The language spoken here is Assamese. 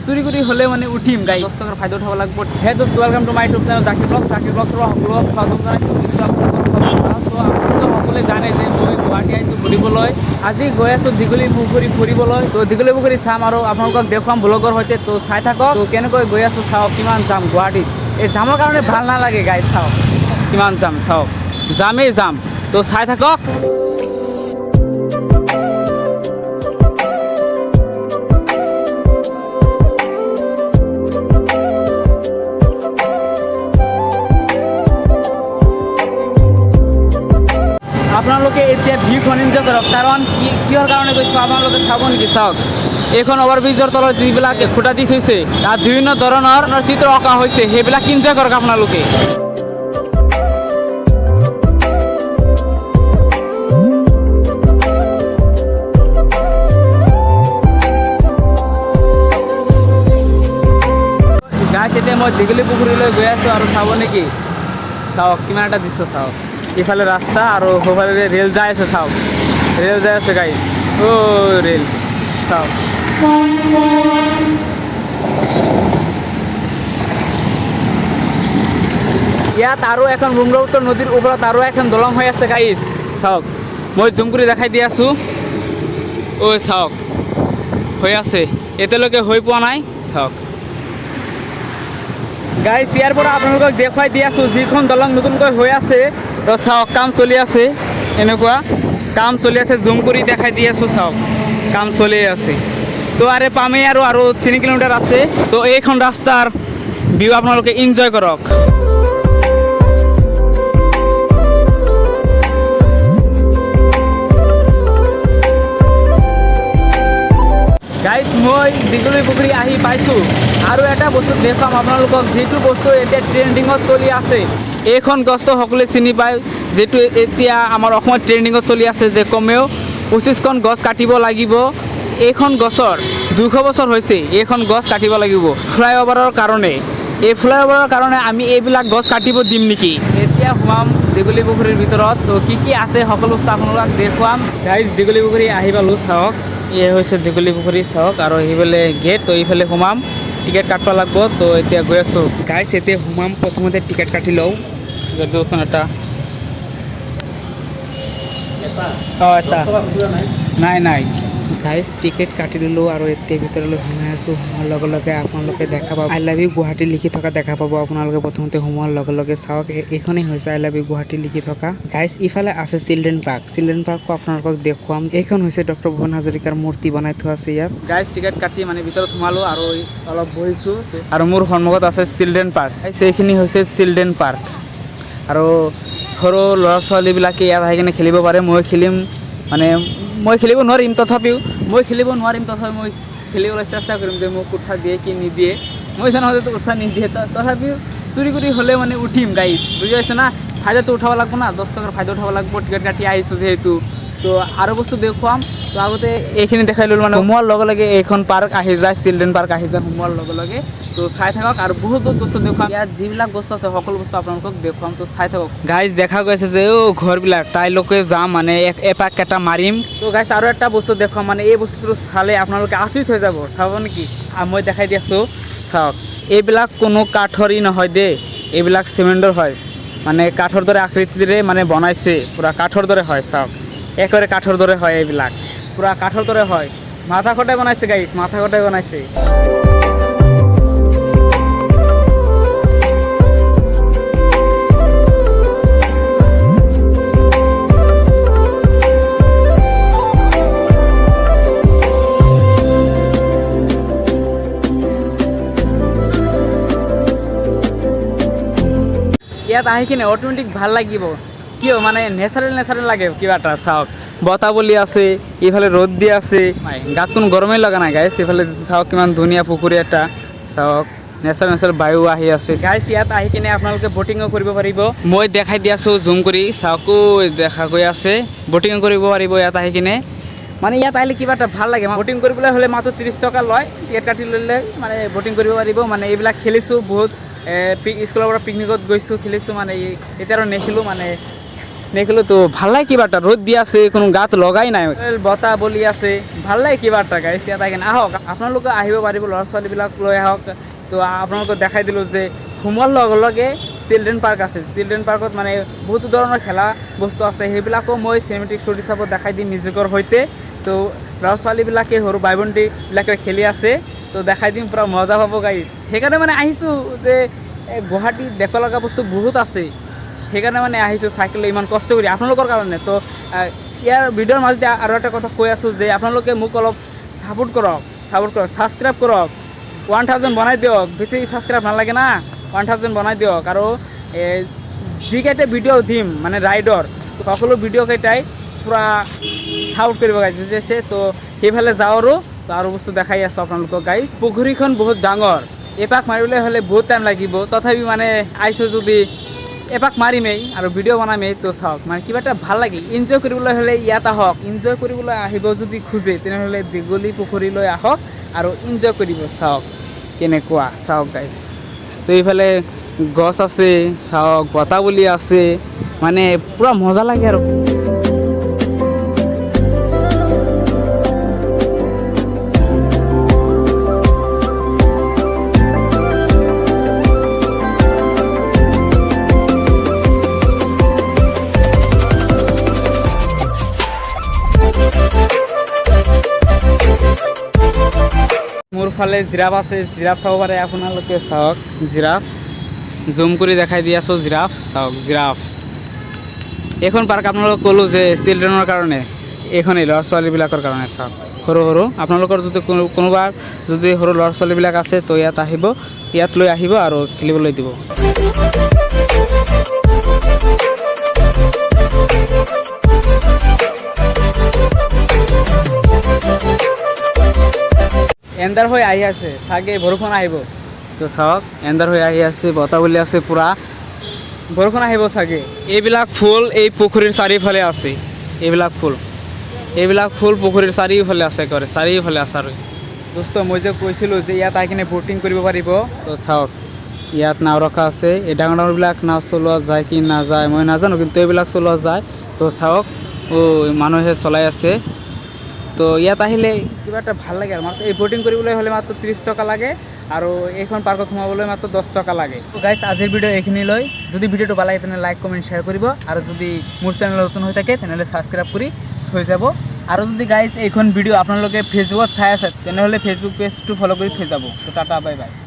চুৰি কৰি হ'লে মানে উঠিম গাই 10 টকাৰ ফাইদা উঠাব লাগিব। হে দোস্ত welcome to my YouTube channel Zakir blogs সকলোক স্বাগতম জনাইছোঁ। তো আপোনালোকে সকলোৱে জানে যে মই গুৱাহাটী আহিছোঁ ফুৰিবলৈ। আজি গৈ আছোঁ দীঘলী পুখুৰী ফুৰিবলৈ। তো দীঘলী পুখুৰী চাম আৰু আপোনালোকক দেখুৱাম ব্লগৰ সৈতে। তো চাই থাকক। তো কেনেকৈ গৈ আছোঁ চাওক, কিমান যাম গুৱাহাটীত। এই জামৰ কাৰণে ভাল নালাগে গাই, চাওক কিমান যাম, চাওক যামেই যাম। তো চাই থাকক। আপোনালোকে এতিয়া ভিউখন এনজয় কৰক, কাৰণ কিহৰ কাৰণে কৈছোঁ আপোনালোকে চাব নেকি? চাওক, এইখন অভাৰব্ৰিজৰ তলত যিবিলাক খুঁটা দি থৈছে তাত বিভিন্ন ধৰণৰ চিত্ৰ অঁকা হৈছে, সেইবিলাক এনজয় কৰক আপোনালোকে। গাইছ, এতিয়া মই দীঘলী পুখুৰীলৈ গৈ আছোঁ আৰু চাব নেকি? চাওক কিমান এটা দৃশ্য, চাওক ইফালে ৰাস্তা আৰু সেইফালে ৰেল যাই আছে, চাওক ৰেল যাই আছে গাইছ, অ' ৰেল চাওক। ইয়াত আৰু এখন ব্ৰহ্মপুত্ৰ নদীৰ ওপৰত আৰু এখন দলং হৈ আছে গাইছ, চাওক মই জুম কৰি দেখাই দি আছোঁ। ঐ চাওক হৈ আছে, এতিয়ালৈকে হৈ পোৱা নাই, চাওক গাইছ। ইয়াৰ পৰা আপোনালোকক দেখুৱাই দি আছোঁ যিখন দলং নতুনকৈ হৈ আছে। তো চাওক কাম চলি আছে, এনেকুৱা কাম চলি আছে, জুম কৰি দেখাই দি আছোঁ, চাওক কাম চলি আছে। তো আৰে পামেই আৰু 3 কিলোমিটাৰ আছে। তো এইখন ৰাস্তাৰ ভিউ আপোনালোকে এনজয় কৰক। গাইছ, মই দীঘলী পুখুৰী আহি পাইছোঁ আৰু এটা বস্তু দেখুৱাম আপোনালোকক, যিটো বস্তু এতিয়া ট্ৰেণ্ডিঙত চলি আছে। এইখন গছটো সকলোৱে চিনি পায়, যিটো এতিয়া আমাৰ অসমত ট্ৰেণ্ডিঙত চলি আছে যে কমেও 25খন গছ কাটিব লাগিব। এইখন গছৰ 200 বছৰ হৈছে, এইখন গছ কাটিব লাগিব ফ্লাইঅভাৰৰ কাৰণে। এই ফ্লাইঅভাৰৰ কাৰণে আমি এইবিলাক গছ কাটিব দিম নেকি? এতিয়া সোমাম দীঘলী পুখুৰীৰ ভিতৰত। তো কি আছে সকলো বস্তু আপোনালোকক দেখুৱাম। গাইছ, দীঘলী পুখুৰী আহি পালোঁ, চাওক এয়ে হৈছে দীঘলী পুখুৰী, চাওক আৰু সেইফালে গেট। তো এইফালে সোমাম, টিকেট কাটিব লাগিব। তো এতিয়া গৈ আছোঁ গাইছ, এতিয়া সোমাম। প্ৰথমতে টিকেট কাটি লওঁ, দিবচোন এটা। অঁ এটা নাই গাইছ, টিকেট কাটি দিলোঁ আৰু এতিয়া ভিতৰলৈ সোমাই আছোঁ। সোমোৱাৰ লগে লগে আপোনালোকে দেখা পাব আই লাভ ইউ গুৱাহাটী লিখি থকা দেখা পাব আপোনালোকে। প্ৰথমতে সোমোৱাৰ লগে লগে চাওক, এইখনেই হৈছে আই লাভ ইউ গুৱাহাটী লিখি থকা। গাইছ, ইফালে আছে চিলড্ৰেন পাৰ্ক, চিলড্ৰেন পাৰ্কো আপোনালোকক দেখুৱাম। এইখন হৈছে ডক্টৰ ভূপেন হাজৰিকাৰ মূৰ্তি বনাই থোৱা আছে ইয়াত। গাইছ, টিকেট কাটি মানে ভিতৰত সোমালোঁ আৰু অলপ বহিছোঁ আৰু মোৰ সন্মুখত আছে চিলড্ৰেন পাৰ্ক। গাইছ, এইখিনি হৈছে চিলড্ৰেন পাৰ্ক আৰু সৰু ল'ৰা ছোৱালীবিলাকে ইয়াত আহি কিনে খেলিব পাৰে। মই খেলিব নোৱাৰিম, তথাপিও মই খেলিবলৈ চেষ্টা কৰিম যে মোক উঠা দিয়ে কি নিদিয়ে। মই জানো হয়তো উঠা নিদিয়ে, তথাপিও চুৰি কৰি হ'লে মানে উঠিম গাইছ, বুজি পাইছে না? ফাইদাটো উঠাব লাগিব না, 10 টকাৰ ফাইদা উঠাব লাগিব। টিকেট কাটি আহিছোঁ যিহেতু, তো আৰু বস্তু দেখুৱাম। তো আগতে এইখিনি দেখাই ল'লোঁ, মানে সোমোৱাৰ লগে লগে এইখন পাৰ্ক আহি যায়, চিলড্ৰেন পাৰ্ক আহি যায় সোমোৱাৰ লগে লগে। তো চাই থাকক আৰু বহুত বস্তু দেখুৱাম। ইয়াত যিবিলাক বস্তু আছে সকলো বস্তু আপোনালোকক দেখুৱাম। তো চাই থাকক গাইছ। দেখা গৈছে যে ঘৰবিলাক তাইলৈকে যাম, মানে এপাক এটা মাৰিম। তো গাইছ, আৰু এটা বস্তু দেখুৱাম, মানে এই বস্তুটো চালে আপোনালোকে আচৰিত হৈ যাব। চাব নেকি? মই দেখাই দি আছোঁ, চাওক এইবিলাক কোনো কাঠৰি নহয় দেই, এইবিলাক চিমেণ্টৰ হয়, মানে কাঠৰ দৰে আকৃতিৰে মানে বনাইছে, পূৰা কাঠৰ দৰে হয়। চাওক একেবাৰে কাঠৰ দৰে হয়, এইবিলাক পূৰা কাঠৰ দৰে হয়। মাথা খটাই বনাইছে গাইছ, মাথা খটাই বনাইছে। ইয়াত আহি কিনে অট'মেটিক ভাল লাগিব, কিয় মানে নেচাৰেল লাগে কিবা এটা। চাওক বতাহ বলি আছে, এইফালে ৰ'দ দি আছে, গাত কোনো গৰমেই লগা নাই গাইছ। এইফালে চাওক কিমান ধুনীয়া পুখুৰী এটা, চাওক নেচাৰেল বায়ু আহি আছে গাইছ। ইয়াত আহি কিনে আপোনালোকে বটিঙো কৰিব পাৰিব। মই দেখাই দি আছোঁ জুম কৰি, চাওক দেখা গৈ আছে, বটিঙো কৰিব পাৰিব ইয়াত আহি কিনে। মানে ইয়াত আহিলে কিবা এটা ভাল লাগে। বটিং কৰিবলৈ হ'লে মাত্ৰ 30 টকা লয়, টিকেট কাটি ল'লে মানে বটিং কৰিব পাৰিব। মানে এইবিলাক খেলিছোঁ বহুত, স্কুলৰ পৰা পিকনিকত গৈছোঁ, খেলিছোঁ, মানে এতিয়া আৰু নেখেলোঁ তো ভাল লাগে কিবা এটা। ৰ'দ দি আছে, কোনো গাত লগাই নাই, বতাহ বলি আছে, ভাল লাগে কিবা এটা গাইছ ইয়াত আহি কিনে আহক আপোনালোকে আহিব পাৰিব ল'ৰা ছোৱালীবিলাক লৈ আহক তো আপোনালোকক দেখাই দিলোঁ যে সোমোৱাৰ লগে লগে চিলড্ৰেন পাৰ্ক আছে চিলড্ৰেন পাৰ্কত মানে বহুতো ধৰণৰ খেলা বস্তু আছে সেইবিলাকো মই চিনেমেটিক শ্ব'ত হিচাপত দেখাই দিম মিউজিকৰ সৈতে তো ল'ৰা ছোৱালীবিলাকে সৰু ভাই ভণ্টিবিলাকে খেলি আছে তো দেখাই দিম পূৰা মজা পাব গাইছ সেইকাৰণে মানে আহিছোঁ যে গুৱাহাটীত দেখিব লগা বস্তু বহুত আছে সেইকাৰণে মানে আহিছোঁ চাইকেল ইমান কষ্ট কৰি আপোনালোকৰ কাৰণে তো ইয়াৰ ভিডিঅ'ৰ মাজতে আৰু এটা কথা কৈ আছোঁ যে আপোনালোকে মোক অলপ ছাপোৰ্ট কৰক ছাবস্ক্ৰাইব কৰক 1000 বনাই দিয়ক বেছি ছাবস্ক্ৰাইব নালাগে না 1000 বনাই দিয়ক আৰু যিকেইটা ভিডিঅ' দিম মানে ৰাইডৰ সকলো ভিডিঅ'কেইটাই পূৰা ছাপোৰ্ট কৰিব গাইছ বুজিছে তো সেইফালে যাওঁ আৰু বস্তু দেখাই আছোঁ আপোনালোকক গাইছ পুখুৰীখন বহুত ডাঙৰ এপাক মাৰিবলৈ হ'লে বহুত টাইম লাগিব তথাপি মানে আহিছোঁ যদি এপাক মাৰিমেই আৰু ভিডিঅ' বনামেই তো চাওক মানে কিবা এটা ভাল লাগে এনজয় কৰিবলৈ হ'লে ইয়াত আহক এনজয় কৰিবলৈ আহিব যদি খোজে তেনেহ'লে দীঘলী পুখুৰীলৈ আহক আৰু এনজয় কৰিব চাওক কেনেকুৱা চাওক গাইছ তো এইফালে গছ আছে চাওক বতাহ বুলি আছে মানে পূৰা মজা লাগে আৰু মোৰ ফালে জিৰাফ আছে জিৰাফ চাব পাৰে আপোনালোকে চাওক জিৰাফ জুম কৰি দেখাই দি আছোঁ জিৰাফ চাওক জিৰাফ এইখন পাৰ্ক আপোনালোকক ক'লোঁ যে চিলড্ৰেনৰ কাৰণে এইখনেই ল'ৰা ছোৱালীবিলাকৰ কাৰণে চাওক সৰু আপোনালোকৰ যদি কোনোবাৰ যদি সৰু ল'ৰা ছোৱালীবিলাক আছে তো ইয়াত আহিব ইয়াত লৈ আহিব আৰু খেলিবলৈ দিব এন্ধাৰ হৈ আহি আছে চাগে বৰষুণ আহিব তো চাওক এন্ধাৰ হৈ আহি আছে বতাহ বুলি আছে পূৰা বৰষুণ আহিব চাগে এইবিলাক ফুল এই পুখুৰীৰ চাৰিওফালে আছে এইবিলাক ফুল পুখুৰীৰ চাৰিওফালে আছে চাৰিওফালে আছে আৰু দোস্ত মই যে কৈছিলোঁ যে ইয়াত আহি কিনে ব'টিং কৰিব পাৰিব তো চাওক ইয়াত নাও ৰখা আছে এই ডাঙৰবিলাক নাও চলোৱা যায় কি নাযায় মই নাজানো কিন্তু এইবিলাক চলোৱা যায় তো চাওক মানুহে চলাই আছে তো ইয়াত আহিলে কিবা এটা ভাল লাগে আৰু মাত্ৰ এই ব'টিং কৰিবলৈ হ'লে মাত্ৰ 30 টকা লাগে আৰু এইখন পাৰ্কত সোমাবলৈ মাত্ৰ 10 টকা লাগে তো গাইছ আজিৰ ভিডিঅ' এইখিনিলৈ যদি ভিডিঅ'টো ভাল লাগে তেনেহ'লে লাইক কমেণ্ট শ্বেয়াৰ কৰিব আৰু যদি মোৰ চেনেল নতুন হৈ থাকে তেনেহ'লে ছাবস্ক্ৰাইব কৰি থৈ যাব আৰু যদি গাইছ এইখন ভিডিঅ' আপোনালোকে ফেচবুকত চাই আছে তেনেহ'লে ফেচবুক পেজটো ফ'ল' কৰি থৈ যাব তো টাটা বাই বাই